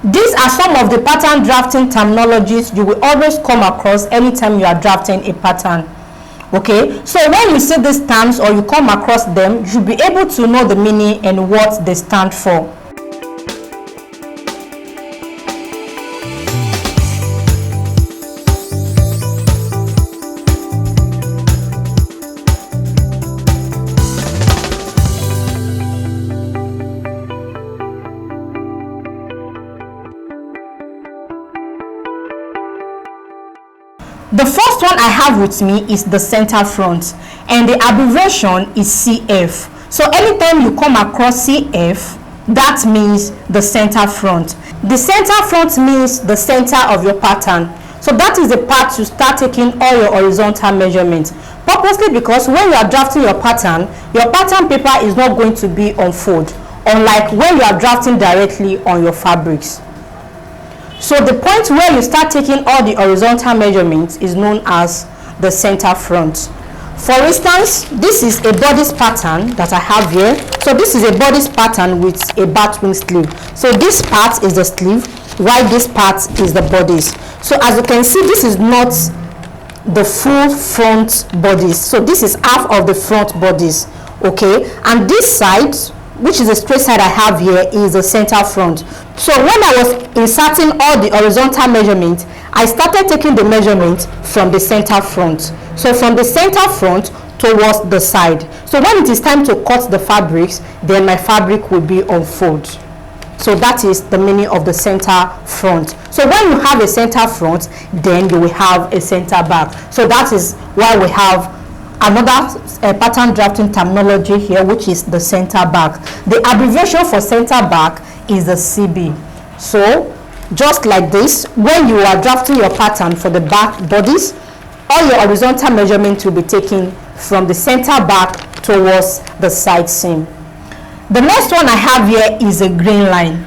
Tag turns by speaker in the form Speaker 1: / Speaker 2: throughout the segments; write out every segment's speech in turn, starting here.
Speaker 1: These are some of the pattern drafting terminologies you will always come across anytime you are drafting a pattern. Okay, so when you see these terms or you come across them, you'll be able to know the meaning and what they stand for. The first one I have with me is the center front, and the abbreviation is CF. So anytime you come across CF, that means the center front. The center front means the center of your pattern. So that is the part you start taking all your horizontal measurements. Purposely because when you are drafting your pattern paper is not going to be on fold, unlike when you are drafting directly on your fabrics. So the point where you start taking all the horizontal measurements is known as the center front. For instance, this is a bodice pattern that I have here. So this is a bodice pattern with a batwing sleeve. So this part is the sleeve, while this part is the bodice. So as you can see, this is not the full front bodice. So this is half of the front bodice, okay? And this side, which is the straight side I have here, is the center front. So when I was inserting all the horizontal measurements, I started taking the measurement from the center front. So from the center front towards the side. So when it is time to cut the fabrics, then my fabric will be on fold. So that is the meaning of the center front. So when you have a center front, then you will have a center back. So that is why we have another pattern drafting terminology here, which is the center back. The abbreviation for center back is the CB. So just like this, when you are drafting your pattern for the back bodies, all your horizontal measurements will be taken from the center back towards the side seam. The next one I have here is a grain line.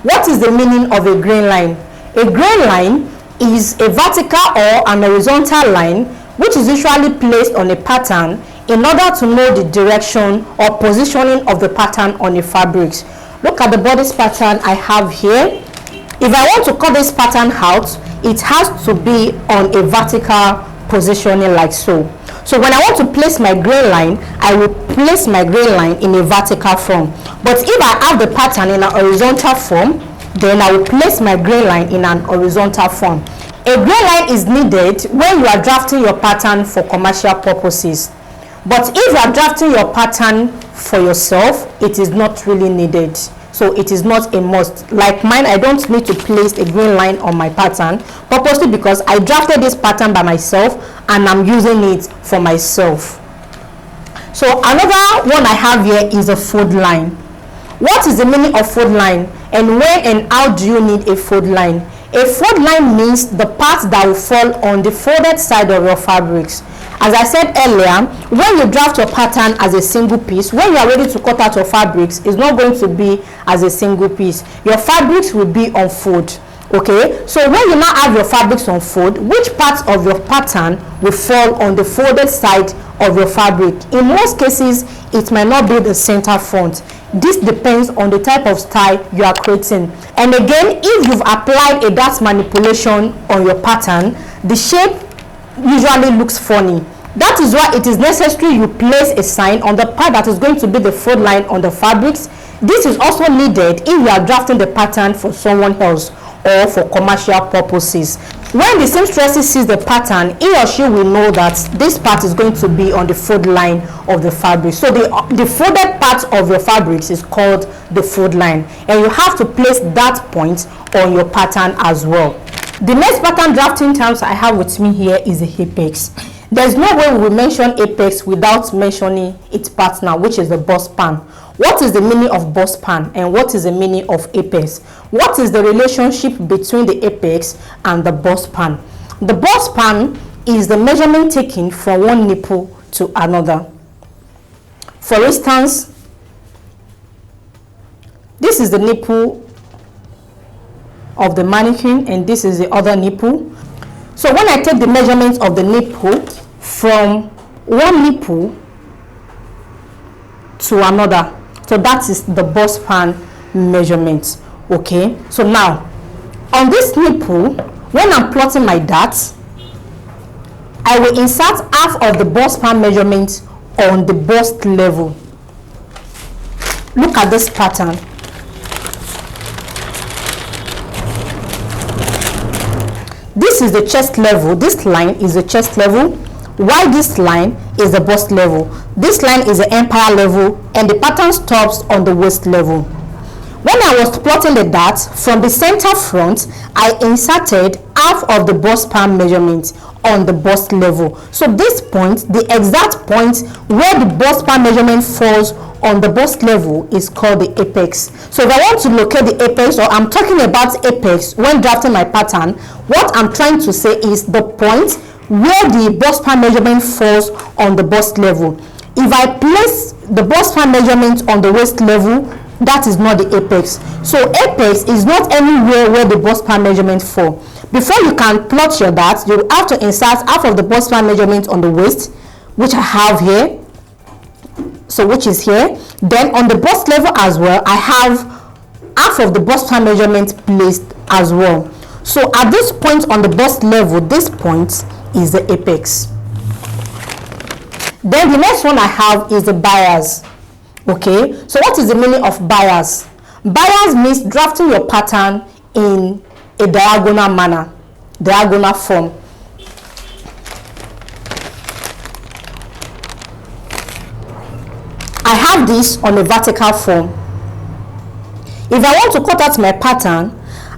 Speaker 1: What is the meaning of a grain line? A grain line is a vertical or an horizontal line which is usually placed on a pattern in order to know the direction or positioning of the pattern on the fabrics. Look at the bodice pattern I have here. If I want to cut this pattern out, it has to be on a vertical positioning like so. So when I want to place my grain line, I will place my grain line in a vertical form. But if I have the pattern in a horizontal form, then I will place my grain line in an horizontal form. A grain line is needed when you are drafting your pattern for commercial purposes. But if you are drafting your pattern for yourself, it is not really needed. So it is not a must. Like mine, I don't need to place a grain line on my pattern, purposely because I drafted this pattern by myself and I'm using it for myself. So another one I have here is a fold line. What is the meaning of fold line, and when and how do you need a fold line? A fold line means the part that will fall on the folded side of your fabrics. As I said earlier, when you draft your pattern as a single piece, when you are ready to cut out your fabrics, it's not going to be as a single piece. Your fabrics will be on fold. Okay, so when you now have your fabrics on fold, which parts of your pattern will fall on the folded side of your fabric? In most cases, it might not be the center front. This depends on the type of style you are creating. And again, if you've applied a dart manipulation on your pattern, the shape usually looks funny. That is why it is necessary you place a sign on the part that is going to be the fold line on the fabrics. This is also needed if you are drafting the pattern for someone else or for commercial purposes. When the seamstress sees the pattern, he or she will know that this part is going to be on the fold line of the fabric. So the folded part of your fabrics is called the fold line, and you have to place that point on your pattern as well. The next pattern drafting terms I have with me here is the apex. There's no way we will mention apex without mentioning its partner, which is the boss pan. What is the meaning of boss pan and what is the meaning of apex? What is the relationship between the apex and the boss pan? The boss pan is the measurement taken from one nipple to another. For instance, this is the nipple of the mannequin and this is the other nipple. So when I take the measurements of the nipple from one nipple to another, so that is the boss pan measurement. Okay, so now on this nipple, when I'm plotting my dart, I will insert half of the bust span measurement on the bust level. Look at this pattern. This is the chest level. This line is the chest level, while this line is the bust level. This line is the empire level, and the pattern stops on the waist level. When I was plotting the dart, from the center front, I inserted half of the bust span measurement on the bust level. So this point, the exact point where the bust span measurement falls on the bust level, is called the apex. So if I want to locate the apex, or I'm talking about apex when drafting my pattern, what I'm trying to say is the point where the bust span measurement falls on the bust level. If I place the bust span measurement on the waist level, that is not the apex. So apex is not anywhere where the bust span measurement fall. Before you can plot your dart, you have to insert half of the bust span measurement on the waist, which I have here, so which is here. Then on the bust level as well, I have half of the bust span measurement placed as well. So at this point on the bust level, this point is the apex. Then the next one I have is the bias. Okay, so what is the meaning of bias? Bias means drafting your pattern in a diagonal manner, diagonal form. I have this on a vertical form. If I want to cut out my pattern,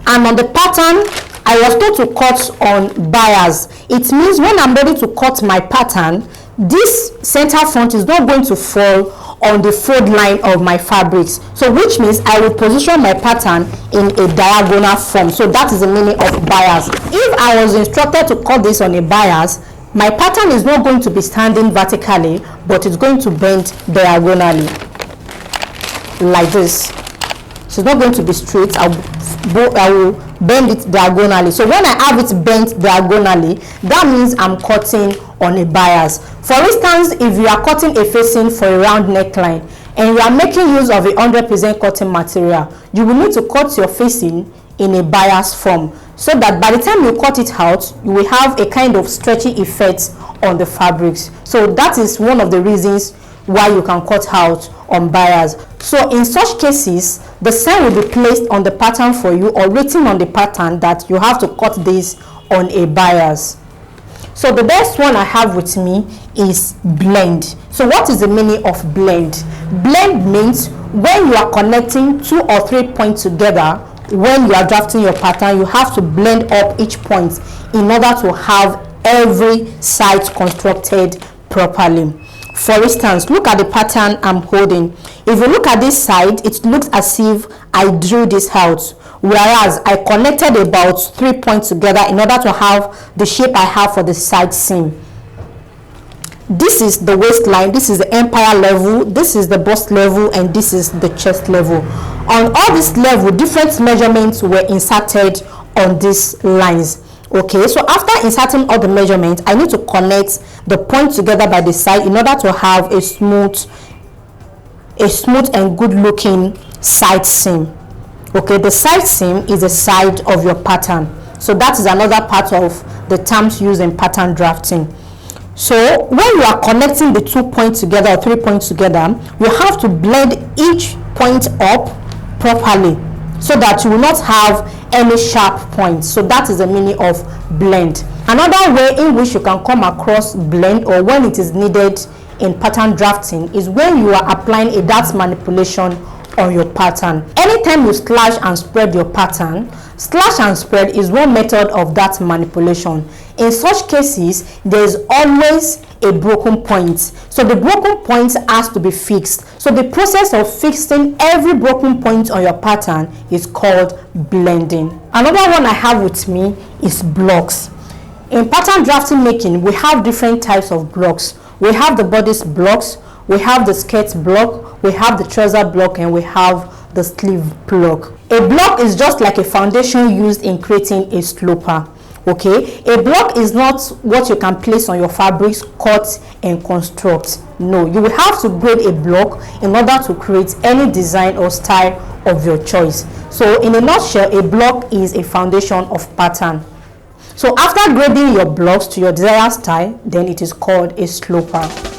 Speaker 1: and on the pattern I was told to cut on bias, it means when I'm ready to cut my pattern, this center front is not going to fall on the fold line of my fabrics. So which means I will position my pattern in a diagonal form. So that is the meaning of bias. If I was instructed to cut this on a bias, my pattern is not going to be standing vertically, but it's going to bend diagonally like this. So it's not going to be straight. I will bend it diagonally. So when I have it bent diagonally, that means I'm cutting on a bias. For instance, if you are cutting a facing for a round neckline and you are making use of a 100% cotton material, you will need to cut your facing in a bias form, so that by the time you cut it out, you will have a kind of stretchy effect on the fabrics. So that is one of the reasons why you can cut out on bias. So in such cases, the sign will be placed on the pattern for you, or written on the pattern that you have to cut this on a bias. So the best one I have with me is blend. So what is the meaning of blend? Blend means when you are connecting 2 or 3 points together, when you are drafting your pattern, you have to blend up each point in order to have every side constructed properly. For instance, look at the pattern I'm holding. If you look at this side, it looks as if I drew this out, whereas I connected about 3 points together in order to have the shape I have for the side seam. This is the waistline, this is the empire level, this is the bust level, and this is the chest level. On all this level, different measurements were inserted on these lines. Okay, so after inserting all the measurements, I need to connect the point together by the side in order to have a smooth and good looking side seam. Okay, the side seam is the side of your pattern. So that is another part of the terms used in pattern drafting. So when you are connecting the 2 points together or 3 points together, you have to blend each point up properly so that you will not have any sharp points. So that is the meaning of blend. Another way in which you can come across blend, or when it is needed in pattern drafting, is when you are applying a dart manipulation on your pattern. Anytime you slash and spread your pattern, slash and spread is one method of dart manipulation. In such cases, there is always a broken point, so the broken point has to be fixed. So the process of fixing every broken point on your pattern is called blending. Another one I have with me is blocks. In pattern drafting making, we have different types of blocks. We have the bodice blocks, we have the skirt block, we have the trouser block, and we have the sleeve block. A block is just like a foundation used in creating a sloper. Okay, a block is not what you can place on your fabrics, cut and construct. No, you will have to grade a block in order to create any design or style of your choice. So in a nutshell, a block is a foundation of pattern. So after grading your blocks to your desired style, then it is called a sloper.